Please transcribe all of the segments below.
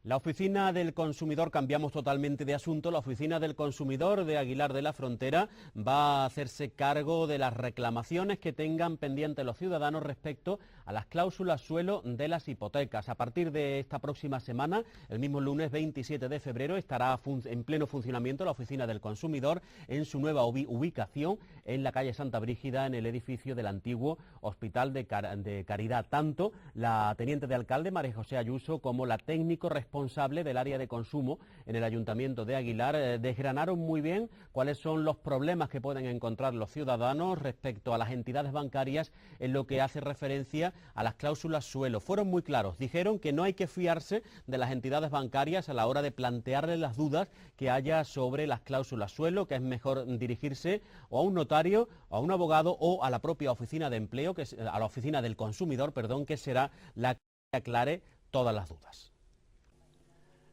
La Oficina del Consumidor, cambiamos totalmente de asunto, la Oficina del Consumidor de Aguilar de la Frontera va a hacerse cargo de las reclamaciones que tengan pendientes los ciudadanos respecto a las cláusulas suelo de las hipotecas. A partir de esta próxima semana, el mismo lunes 27 de febrero, estará en pleno funcionamiento la Oficina del Consumidor en su nueva ubicación en la calle Santa Brígida, en el edificio del antiguo Hospital de Caridad. Tanto la teniente de alcalde, María José Ayuso, como la técnico responsable del área de consumo en el Ayuntamiento de Aguilar desgranaron muy bien cuáles son los problemas que pueden encontrar los ciudadanos respecto a las entidades bancarias en lo que hace referencia a las cláusulas suelo. Fueron muy claros, dijeron que no hay que fiarse de las entidades bancarias a la hora de plantearles las dudas que haya sobre las cláusulas suelo, que es mejor dirigirse o a un notario, o a un abogado o a la propia oficina de empleo, a la oficina del consumidor, perdón, que será la que aclare todas las dudas.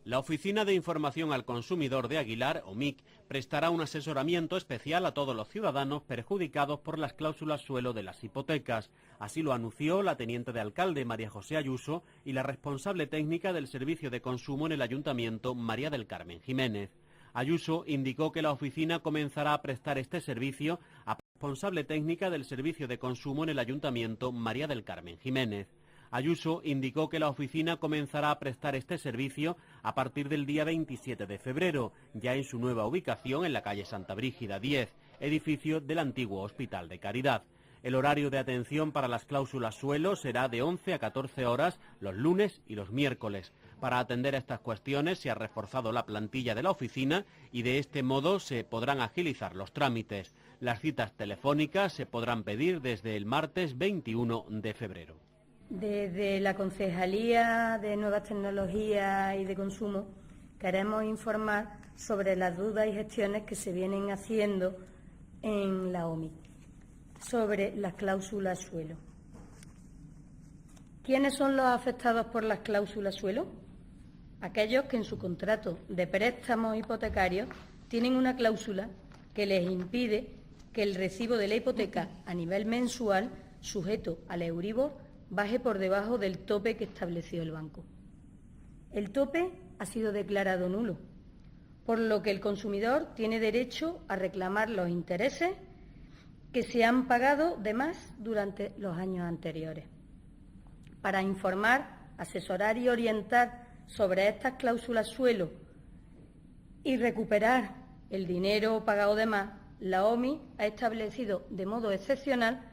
La Oficina de Información al Consumidor de Aguilar, OMIC, prestará un asesoramiento especial a todos los ciudadanos perjudicados por las cláusulas suelo de las hipotecas. Así lo anunció la teniente de alcalde, María José Ayuso, y la responsable técnica del Servicio de Consumo en el Ayuntamiento, María del Carmen Jiménez. Ayuso indicó que la oficina comenzará a prestar este servicio a la responsable técnica del Servicio de Consumo en el Ayuntamiento, María del Carmen Jiménez. Ayuso indicó que la oficina comenzará a prestar este servicio a partir del día 27 de febrero, ya en su nueva ubicación en la calle Santa Brígida 10, edificio del antiguo Hospital de Caridad. El horario de atención para las cláusulas suelo será de 11 a 14 horas los lunes y los miércoles. Para atender a estas cuestiones se ha reforzado la plantilla de la oficina y de este modo se podrán agilizar los trámites. Las citas telefónicas se podrán pedir desde el martes 21 de febrero. Desde la Concejalía de Nuevas Tecnologías y de Consumo queremos informar sobre las dudas y gestiones que se vienen haciendo en la OMIC sobre las cláusulas suelo. ¿Quiénes son los afectados por las cláusulas suelo? Aquellos que en su contrato de préstamos hipotecarios tienen una cláusula que les impide que el recibo de la hipoteca a nivel mensual, sujeto al Euribor, baje por debajo del tope que estableció el banco. El tope ha sido declarado nulo, por lo que el consumidor tiene derecho a reclamar los intereses que se han pagado de más durante los años anteriores. Para informar, asesorar y orientar sobre estas cláusulas suelo y recuperar el dinero pagado de más, la OMI ha establecido de modo excepcional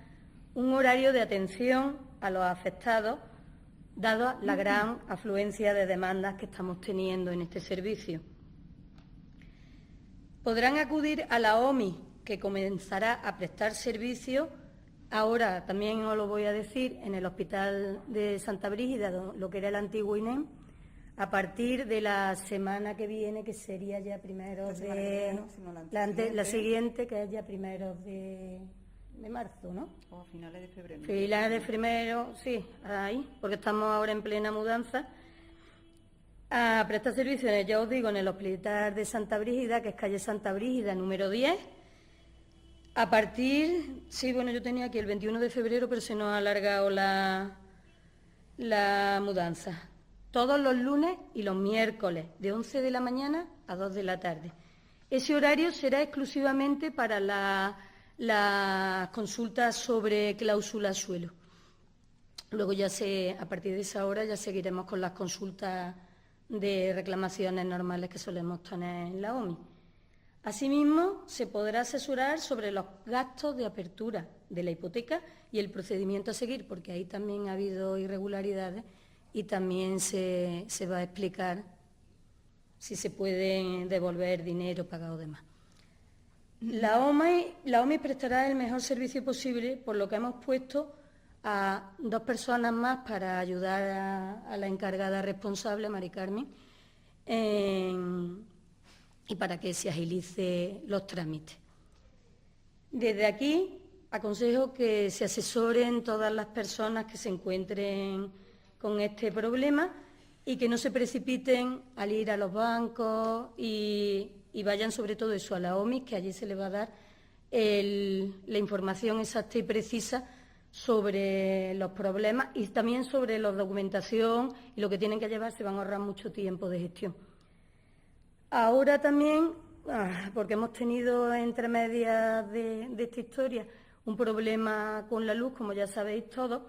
un horario de atención a los afectados, dada la gran afluencia de demandas que estamos teniendo en este servicio. Podrán acudir a la OMI, que comenzará a prestar servicio, ahora también os lo voy a decir, en el Hospital de Santa Brígida, lo que era el antiguo INEM, a partir de la semana que viene, que sería ya primeros de... La siguiente, que es ya primeros de marzo, ¿no? O finales de febrero. Finales de febrero, sí, ahí, porque estamos ahora en plena mudanza. A prestar servicios, ya os digo, en el Hospital de Santa Brígida, que es calle Santa Brígida, número 10. A partir, sí, bueno, yo tenía aquí el 21 de febrero, pero se nos ha alargado la mudanza. Todos los lunes y los miércoles, de 11 de la mañana a 2 de la tarde. Ese horario será exclusivamente para las consultas sobre cláusulas suelo. Luego ya a partir de esa hora ya seguiremos con las consultas de reclamaciones normales que solemos tener en la OMI. Asimismo, se podrá asesorar sobre los gastos de apertura de la hipoteca y el procedimiento a seguir, porque ahí también ha habido irregularidades y también se va a explicar si se puede devolver dinero pagado de más. La OMI prestará el mejor servicio posible, por lo que hemos puesto a 2 personas más para ayudar a la encargada responsable, Mari Carmen, y para que se agilice los trámites. Desde aquí aconsejo que se asesoren todas las personas que se encuentren con este problema y que no se precipiten al ir a los bancos y vayan sobre todo eso a la OMI, que allí se les va a dar la información exacta y precisa sobre los problemas y también sobre la documentación y lo que tienen que llevar. Se van a ahorrar mucho tiempo de gestión. Ahora también, porque hemos tenido entre medias de esta historia un problema con la luz, como ya sabéis todos,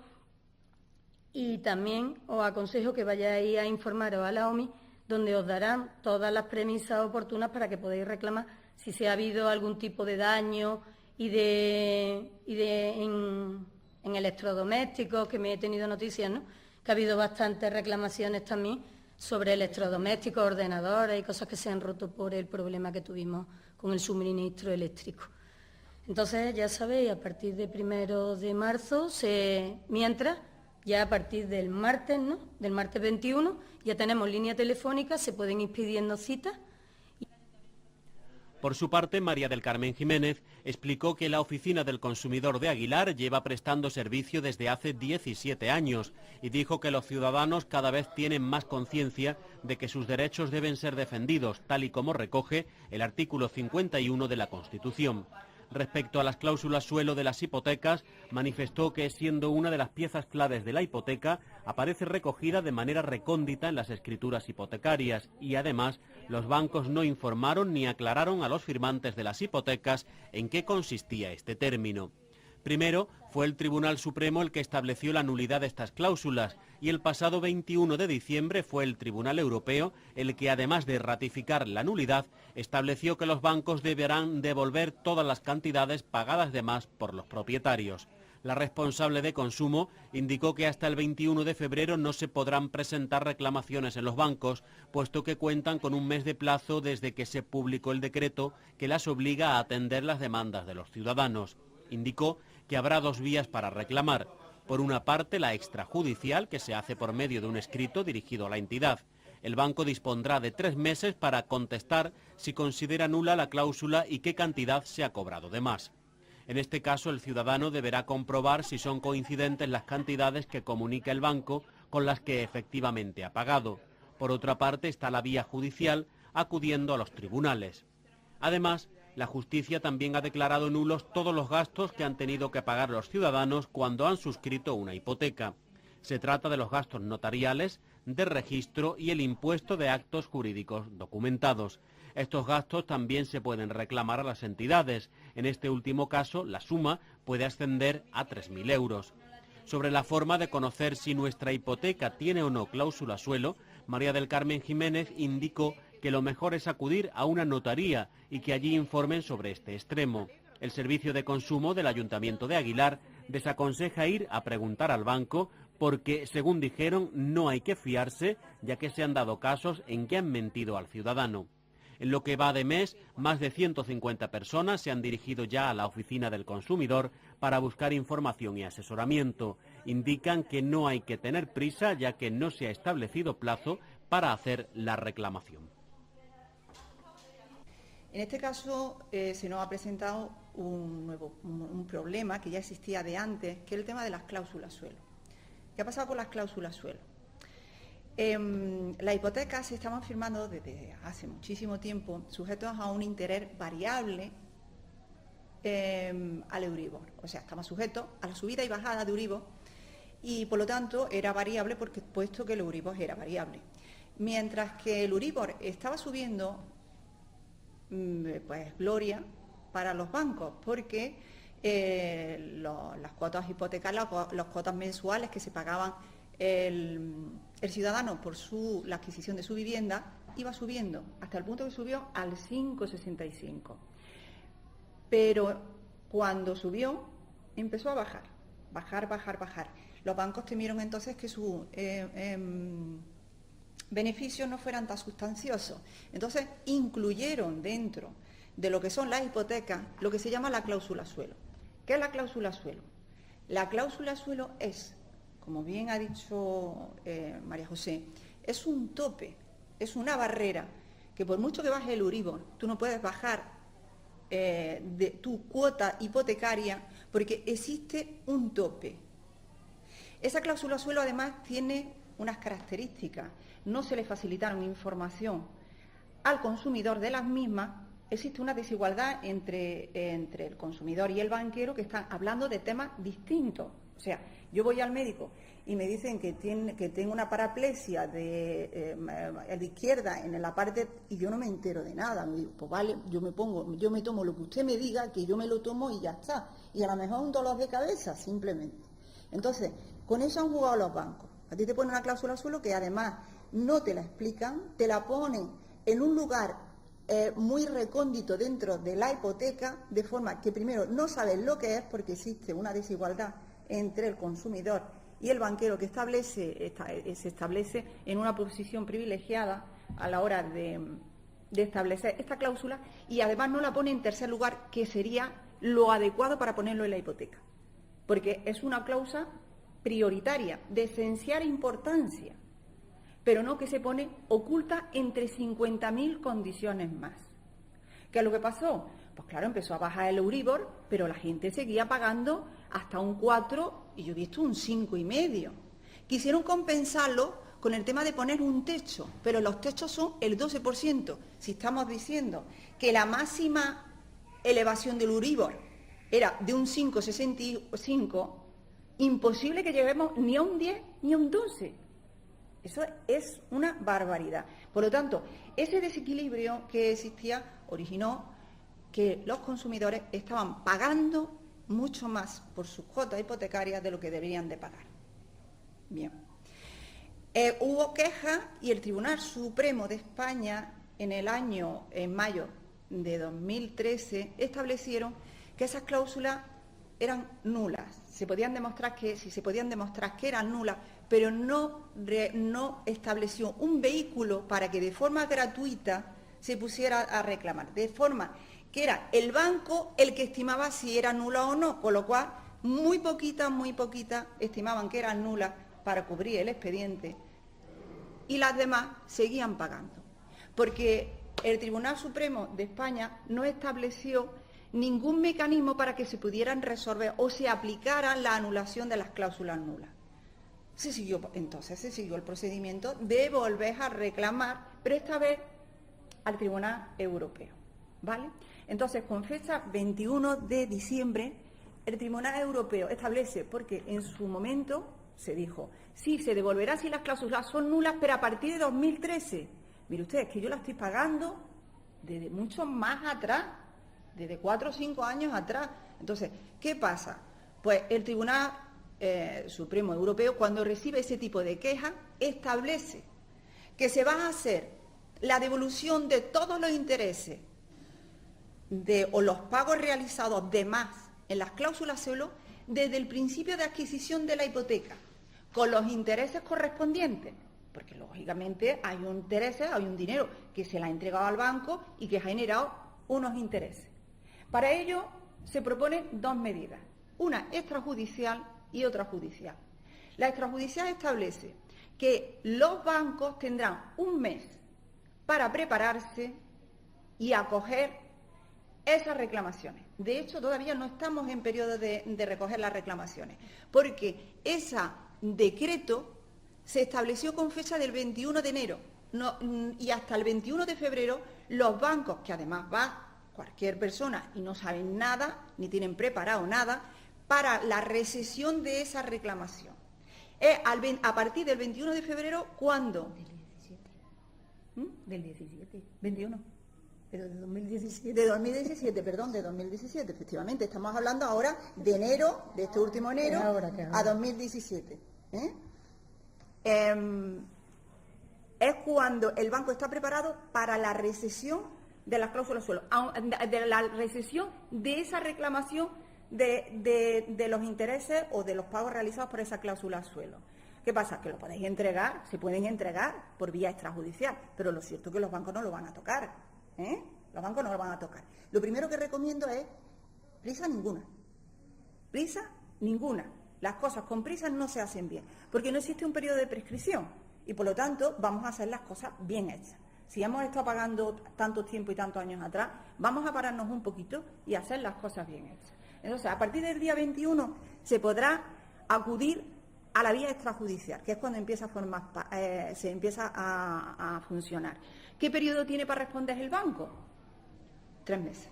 y también os aconsejo que vayáis a informaros a la OMI, donde os darán todas las premisas oportunas para que podáis reclamar si se ha habido algún tipo de daño en electrodomésticos, que me he tenido noticias, ¿no?, que ha habido bastantes reclamaciones también sobre electrodomésticos, ordenadores y cosas que se han roto por el problema que tuvimos con el suministro eléctrico. Entonces, ya sabéis, a partir de 1 de marzo, mientras, ya a partir del martes, ¿no?, del martes 21, ya tenemos línea telefónica, se pueden ir pidiendo citas. Por su parte, María del Carmen Jiménez explicó que la Oficina del Consumidor de Aguilar lleva prestando servicio desde hace 17 años y dijo que los ciudadanos cada vez tienen más conciencia de que sus derechos deben ser defendidos, tal y como recoge el artículo 51 de la Constitución. Respecto a las cláusulas suelo de las hipotecas, manifestó que, siendo una de las piezas claves de la hipoteca, aparece recogida de manera recóndita en las escrituras hipotecarias y, además, los bancos no informaron ni aclararon a los firmantes de las hipotecas en qué consistía este término. Primero, fue el Tribunal Supremo el que estableció la nulidad de estas cláusulas y el pasado 21 de diciembre fue el Tribunal Europeo el que, además de ratificar la nulidad, estableció que los bancos deberán devolver todas las cantidades pagadas de más por los propietarios. La responsable de consumo indicó que hasta el 21 de febrero no se podrán presentar reclamaciones en los bancos, puesto que cuentan con un mes de plazo desde que se publicó el decreto que las obliga a atender las demandas de los ciudadanos. Indicó que habrá dos vías para reclamar. Por una parte, la extrajudicial, que se hace por medio de un escrito dirigido a la entidad. El banco dispondrá de 3 meses para contestar si considera nula la cláusula y qué cantidad se ha cobrado de más. En este caso, el ciudadano deberá comprobar si son coincidentes las cantidades que comunica el banco con las que efectivamente ha pagado. Por otra parte, está la vía judicial, acudiendo a los tribunales. Además, la justicia también ha declarado nulos todos los gastos que han tenido que pagar los ciudadanos cuando han suscrito una hipoteca. Se trata de los gastos notariales, de registro y el impuesto de actos jurídicos documentados. Estos gastos también se pueden reclamar a las entidades. En este último caso, la suma puede ascender a 3.000 euros. Sobre la forma de conocer si nuestra hipoteca tiene o no cláusula suelo, María del Carmen Jiménez indicó que lo mejor es acudir a una notaría y que allí informen sobre este extremo. El Servicio de Consumo del Ayuntamiento de Aguilar desaconseja ir a preguntar al banco porque, según dijeron, no hay que fiarse, ya que se han dado casos en que han mentido al ciudadano. En lo que va de mes, más de 150 personas se han dirigido ya a la Oficina del Consumidor para buscar información y asesoramiento. Indican que no hay que tener prisa, ya que no se ha establecido plazo para hacer la reclamación. En este caso se nos ha presentado un problema que ya existía de antes, que es el tema de las cláusulas suelo. ¿Qué ha pasado con las cláusulas suelo? Las hipotecas se estaban firmando desde hace muchísimo tiempo sujetos a un interés variable al Euribor. O sea, estaban sujetos a la subida y bajada de Euribor y por lo tanto era variable puesto que el Euribor era variable. Mientras que el Euribor estaba subiendo, pues gloria para los bancos, porque las cuotas hipotecarias, las cuotas mensuales que se pagaban el ciudadano por la adquisición de su vivienda iba subiendo, hasta el punto que subió al 5,65. Pero cuando subió, empezó a bajar. Los bancos temieron entonces que sus beneficios no fueran tan sustanciosos. Entonces incluyeron dentro de lo que son las hipotecas lo que se llama la cláusula suelo. ¿Qué es la cláusula suelo? La cláusula suelo es, como bien ha dicho María José, es un tope, es una barrera que por mucho que baje el Euribor, tú no puedes bajar de tu cuota hipotecaria porque existe un tope. Esa cláusula suelo además tiene unas características. No se le facilitaron información al consumidor de las mismas existe una desigualdad entre el consumidor y el banquero, que están hablando de temas distintos. O sea, yo voy al médico y me dicen que tengo una paraplesia de izquierda en la parte, y yo no me entero de nada. Me digo, pues vale, yo me tomo lo que usted me diga, que yo me lo tomo y ya está. Y a lo mejor un dolor de cabeza, simplemente. Entonces, con eso han jugado los bancos. A ti te ponen una cláusula suelo que además no te la explican, te la ponen en un lugar muy recóndito dentro de la hipoteca, de forma que primero no sabes lo que es, porque existe una desigualdad entre el consumidor y el banquero, que se establece en una posición privilegiada a la hora de establecer esta cláusula, y además no la pone en tercer lugar, que sería lo adecuado para ponerlo en la hipoteca, porque es una cláusula prioritaria, de esencial importancia, pero no que se pone oculta entre 50.000 condiciones más. ¿Qué es lo que pasó? Pues claro, empezó a bajar el Euribor, pero la gente seguía pagando hasta un 4 y yo he visto un 5,5. Quisieron compensarlo con el tema de poner un techo, pero los techos son el 12%. Si estamos diciendo que la máxima elevación del Euribor era de un 5,65, imposible que lleguemos ni a un 10 ni a un 12. Eso es una barbaridad. Por lo tanto, ese desequilibrio que existía originó que los consumidores estaban pagando mucho más por sus cuotas hipotecarias de lo que deberían de pagar. Bien. Hubo quejas y el Tribunal Supremo de España en mayo de 2013 establecieron que esas cláusulas eran nulas. Se podían demostrar que eran nulas, pero no estableció un vehículo para que de forma gratuita se pusiera a reclamar, de forma que era el banco el que estimaba si era nula o no, con lo cual muy poquitas estimaban que eran nulas para cubrir el expediente, y las demás seguían pagando, porque el Tribunal Supremo de España no estableció ningún mecanismo para que se pudieran resolver o se aplicara la anulación de las cláusulas nulas. Entonces se siguió el procedimiento de volver a reclamar, pero esta vez al Tribunal Europeo, ¿vale? Entonces, con fecha 21 de diciembre, el Tribunal Europeo establece, porque en su momento se dijo, sí, se devolverá si las cláusulas son nulas, pero a partir de 2013. Mire usted, es que yo la estoy pagando desde mucho más atrás, desde 4 o 5 años atrás. Entonces, ¿qué pasa? Pues el Tribunal Supremo Europeo, cuando recibe ese tipo de quejas, establece que se va a hacer la devolución de todos los intereses o los pagos realizados de más en las cláusulas suelo desde el principio de adquisición de la hipoteca, con los intereses correspondientes, porque lógicamente hay un dinero que se le ha entregado al banco y que ha generado unos intereses. Para ello se proponen dos medidas, una extrajudicial y otra judicial. La extrajudicial establece que los bancos tendrán un mes para prepararse y acoger esas reclamaciones. De hecho, todavía no estamos en periodo de recoger las reclamaciones, porque ese decreto se estableció con fecha del 21 de enero y hasta el 21 de febrero los bancos, que además va cualquier persona y no saben nada, ni tienen preparado nada, para la recesión de esa reclamación. A partir del 21 de febrero, ¿cuándo? Del 17, 21. Pero de 2017. De 2017, efectivamente. Estamos hablando ahora de enero, de este último enero, a 2017. Es cuando el banco está preparado para la recesión de las cláusulas suelo, de la recesión de esa reclamación de los intereses o de los pagos realizados por esa cláusula suelo. ¿Qué pasa? Que lo podéis entregar, se pueden entregar por vía extrajudicial, pero lo cierto es que los bancos no lo van a tocar. Los bancos no lo van a tocar. Lo primero que recomiendo es prisa ninguna. Prisa ninguna. Las cosas con prisa no se hacen bien, porque no existe un periodo de prescripción y por lo tanto vamos a hacer las cosas bien hechas. Si hemos estado pagando tanto tiempo y tantos años atrás, vamos a pararnos un poquito y hacer las cosas bien hechas. Entonces, a partir del día 21 se podrá acudir a la vía extrajudicial, que es cuando empieza a funcionar. ¿Qué periodo tiene para responder el banco? 3 meses.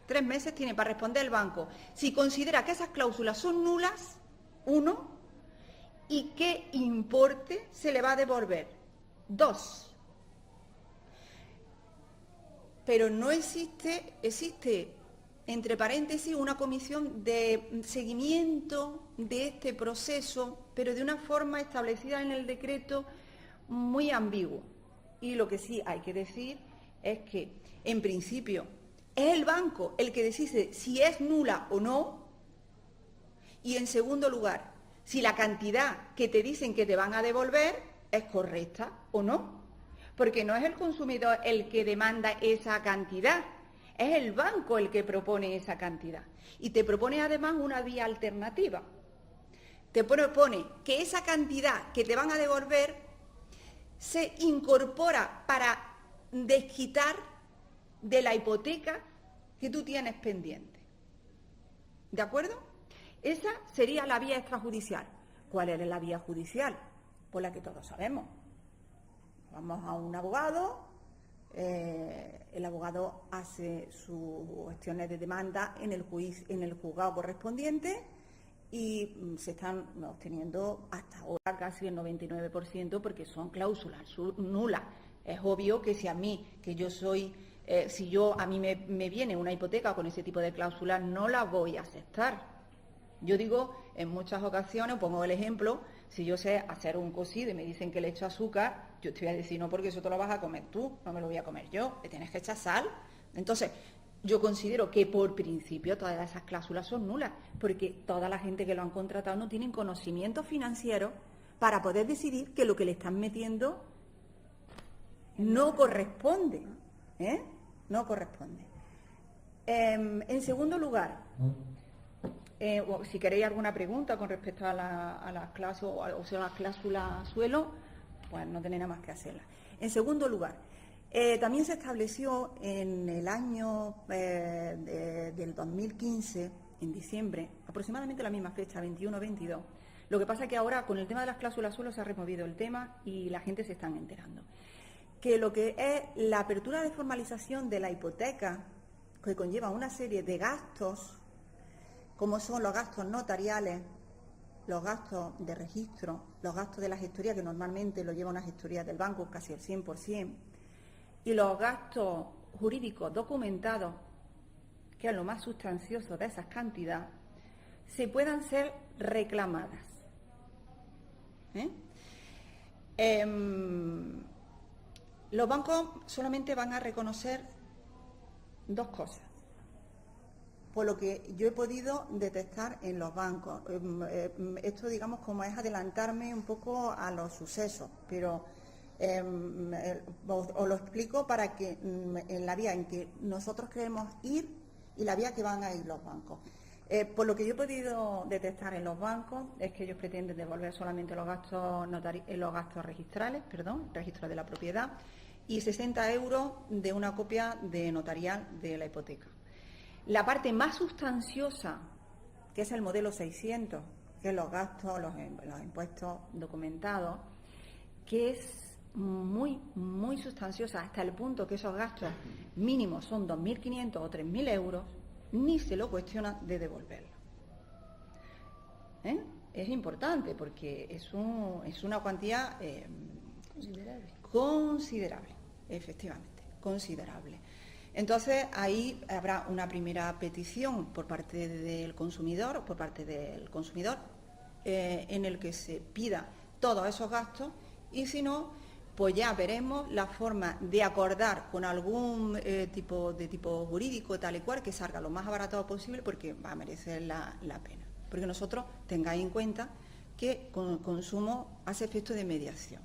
3 meses tiene para responder el banco si considera que esas cláusulas son nulas, 1, y qué importe se le va a devolver, 2. Pero no existe, entre paréntesis, una comisión de seguimiento de este proceso, pero de una forma establecida en el decreto muy ambiguo. Y lo que sí hay que decir es que, en principio, es el banco el que decide si es nula o no, y en segundo lugar, si la cantidad que te dicen que te van a devolver es correcta o no. Porque no es el consumidor el que demanda esa cantidad, es el banco el que propone esa cantidad. Y te propone además una vía alternativa. Te propone que esa cantidad que te van a devolver se incorpora para desquitar de la hipoteca que tú tienes pendiente. ¿De acuerdo? Esa sería la vía extrajudicial. ¿Cuál es la vía judicial? Pues la que todos sabemos. Vamos a un abogado, el abogado hace sus cuestiones de demanda en el juzgado correspondiente y se están obteniendo hasta ahora casi el 99% porque son cláusulas nulas. Es obvio que si a mí, a mí me viene una hipoteca con ese tipo de cláusulas, no la voy a aceptar. Yo digo, en muchas ocasiones, pongo el ejemplo, si yo sé hacer un cocido y me dicen que le echo azúcar, yo te voy a decir, no, porque eso te lo vas a comer tú, no me lo voy a comer yo, le tienes que echar sal. Entonces, yo considero que por principio todas esas cláusulas son nulas, porque toda la gente que lo han contratado no tienen conocimiento financiero para poder decidir que lo que le están metiendo no corresponde, no corresponde. En segundo lugar, si queréis alguna pregunta con respecto a las cláusulas, o sea, las cláusulas suelo, pues no tenéis nada más que hacerla. En segundo lugar, también se estableció en el año del 2015, en diciembre, aproximadamente la misma fecha, 21-22. Lo que pasa es que ahora con el tema de las cláusulas suelo se ha removido el tema y la gente se está enterando. Que lo que es la apertura de formalización de la hipoteca, que conlleva una serie de gastos, como son los gastos notariales, los gastos de registro, los gastos de la gestoría, que normalmente lo lleva una gestoría del banco casi el 100%, y los gastos jurídicos documentados, que es lo más sustancioso de esas cantidades, se puedan ser reclamadas. Los bancos solamente van a reconocer 2 cosas, por lo que yo he podido detectar en los bancos. Esto, digamos, como es adelantarme un poco a los sucesos, pero os lo explico para que en la vía en que nosotros queremos ir y la vía que van a ir los bancos. Por lo que yo he podido detectar en los bancos es que ellos pretenden devolver solamente los gastos registrales, registro de la propiedad, y 60 euros de una copia de notarial de la hipoteca. La parte más sustanciosa, que es el modelo 600, que es los gastos, los impuestos documentados, que es muy, muy sustanciosa, hasta el punto que esos gastos mínimos son 2.500 o 3.000 euros, ni se lo cuestiona de devolverlo. Es importante porque es una cuantía considerable, efectivamente, considerable. Entonces, ahí habrá una primera petición por parte del consumidor, en el que se pida todos esos gastos, y si no, pues ya veremos la forma de acordar con algún tipo jurídico tal y cual, que salga lo más abaratado posible, porque va a merecer la pena. Porque nosotros, tengáis en cuenta que con consumo hace efecto de mediación.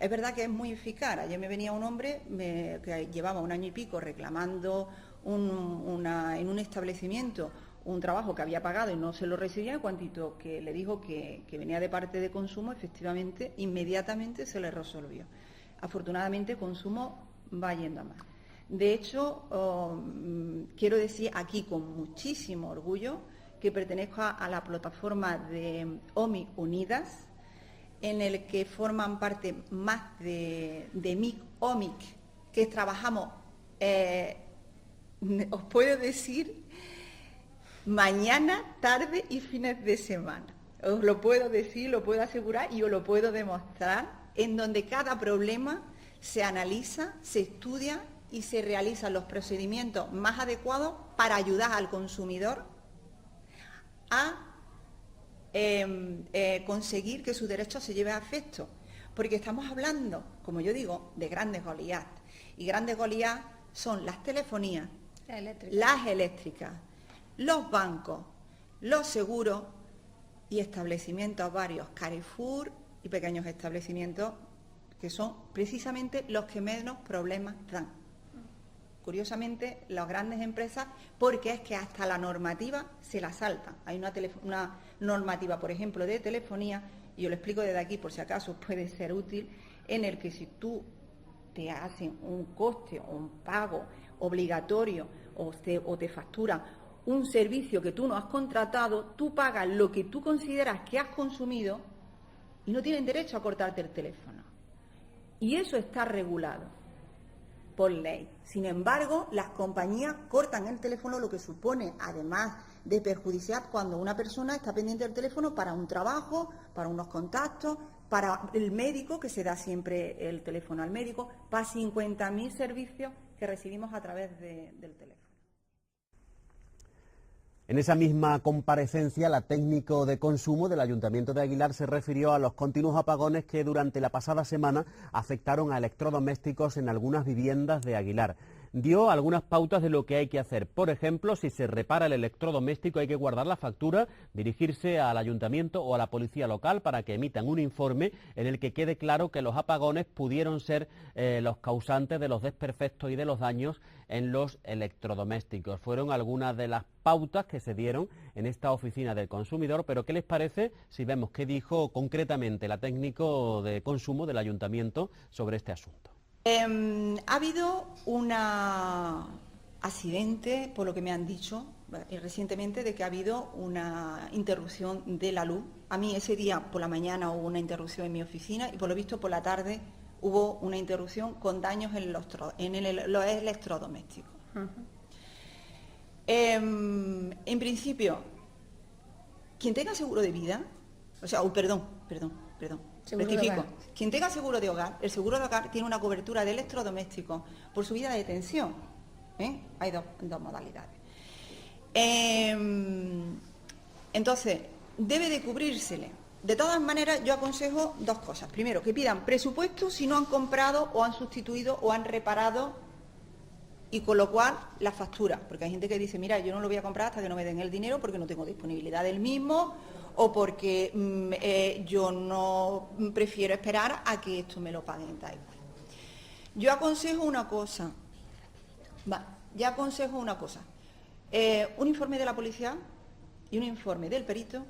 Es verdad que es muy eficaz. Ayer me venía un hombre que llevaba 1 año y pico reclamando en un establecimiento un trabajo que había pagado y no se lo recibía, en cuantito que le dijo que venía de parte de consumo, efectivamente, inmediatamente se le resolvió. Afortunadamente, consumo va yendo a más. De hecho, quiero decir aquí con muchísimo orgullo que pertenezco a la plataforma de OMI Unidas, en el que forman parte más de MIC, OMIC, que trabajamos os puedo decir mañana, tarde y fines de semana. Os lo puedo decir, lo puedo asegurar y os lo puedo demostrar, en donde cada problema se analiza, se estudia y se realizan los procedimientos más adecuados para ayudar al consumidor a conseguir que su derecho se lleve a efecto. Porque estamos hablando, como yo digo, de grandes Goliat. Y grandes Goliat son las telefonías, las eléctricas, los bancos, los seguros y establecimientos varios, Carrefour y pequeños establecimientos, que son precisamente los que menos problemas dan. Curiosamente, las grandes empresas, porque es que hasta la normativa se la saltan. Hay una normativa, por ejemplo, de telefonía, y yo lo explico desde aquí por si acaso puede ser útil, en el que si tú te hacen un coste o un pago obligatorio o te facturan un servicio que tú no has contratado, tú pagas lo que tú consideras que has consumido y no tienen derecho a cortarte el teléfono. Y eso está regulado por ley. Sin embargo, las compañías cortan el teléfono, lo que supone, además de perjudiciar, cuando una persona está pendiente del teléfono para un trabajo, para unos contactos, para el médico, que se da siempre el teléfono al médico, para 50.000 servicios que recibimos a través del teléfono. En esa misma comparecencia, la técnico de consumo del Ayuntamiento de Aguilar se refirió a los continuos apagones que durante la pasada semana afectaron a electrodomésticos en algunas viviendas de Aguilar. Dio algunas pautas de lo que hay que hacer. Por ejemplo, si se repara el electrodoméstico hay que guardar la factura, dirigirse al ayuntamiento o a la policía local para que emitan un informe en el que quede claro que los apagones pudieron ser los causantes de los desperfectos y de los daños en los electrodomésticos. Fueron algunas de las pautas que se dieron en esta oficina del consumidor, pero ¿qué les parece si vemos qué dijo concretamente la técnico de consumo del ayuntamiento sobre este asunto? Ha habido un accidente, por lo que me han dicho recientemente, de que ha habido una interrupción de la luz. A mí ese día por la mañana hubo una interrupción en mi oficina y por lo visto por la tarde hubo una interrupción con daños en los electrodomésticos. En principio, quien tenga seguro de vida, rectifico. Quien tenga seguro de hogar, el seguro de hogar tiene una cobertura de electrodomésticos por subida de tensión. Hay dos modalidades. Entonces, debe de cubrírsele. De todas maneras, yo aconsejo dos cosas. Primero, que pidan presupuesto si no han comprado o han sustituido o han reparado, y con lo cual la factura. Porque hay gente que dice, mira, yo no lo voy a comprar hasta que no me den el dinero porque no tengo disponibilidad del mismo, o porque yo no prefiero esperar a que esto me lo paguen tal igual. Yo aconsejo una cosa, un informe de la policía y un informe del perito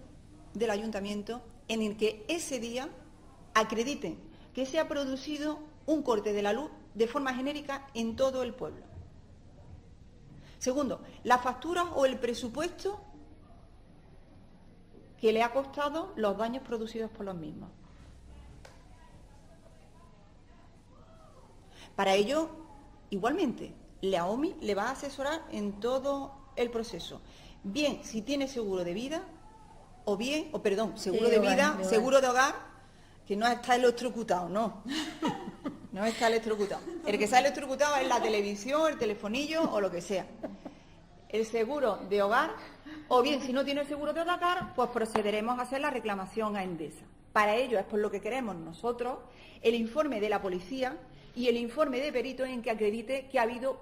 del ayuntamiento en el que ese día acrediten que se ha producido un corte de la luz de forma genérica en todo el pueblo. Segundo, la factura o el presupuesto que le ha costado los daños producidos por los mismos. Para ello, igualmente, la OMI le va a asesorar en todo el proceso. Bien, si tiene seguro de vida, seguro de hogar, que no está electrocutado, no. No está electrocutado. El que está electrocutado es la televisión, el telefonillo o lo que sea. El seguro de hogar, o bien, si no tiene el seguro de hogar, pues procederemos a hacer la reclamación a Endesa. Para ello es por lo que queremos nosotros el informe de la policía y el informe de perito en que acredite que ha habido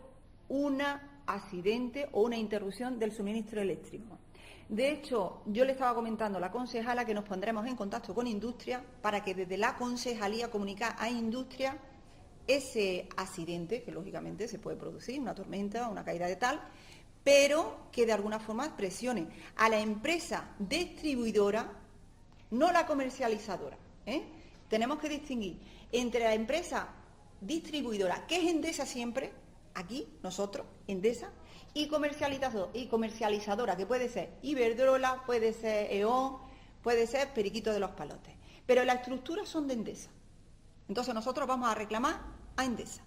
un accidente o una interrupción del suministro eléctrico. De hecho, yo le estaba comentando a la concejala que nos pondremos en contacto con Industria para que desde la concejalía comunicar a Industria ese accidente, que lógicamente se puede producir, una tormenta, una caída de tal, pero que de alguna forma presione a la empresa distribuidora, no la comercializadora. Tenemos que distinguir entre la empresa distribuidora, que es Endesa siempre, aquí, nosotros, Endesa, y comercializadora, que puede ser Iberdrola, puede ser E.ON, puede ser Periquito de los Palotes. Pero las estructuras son de Endesa. Entonces nosotros vamos a reclamar a Endesa.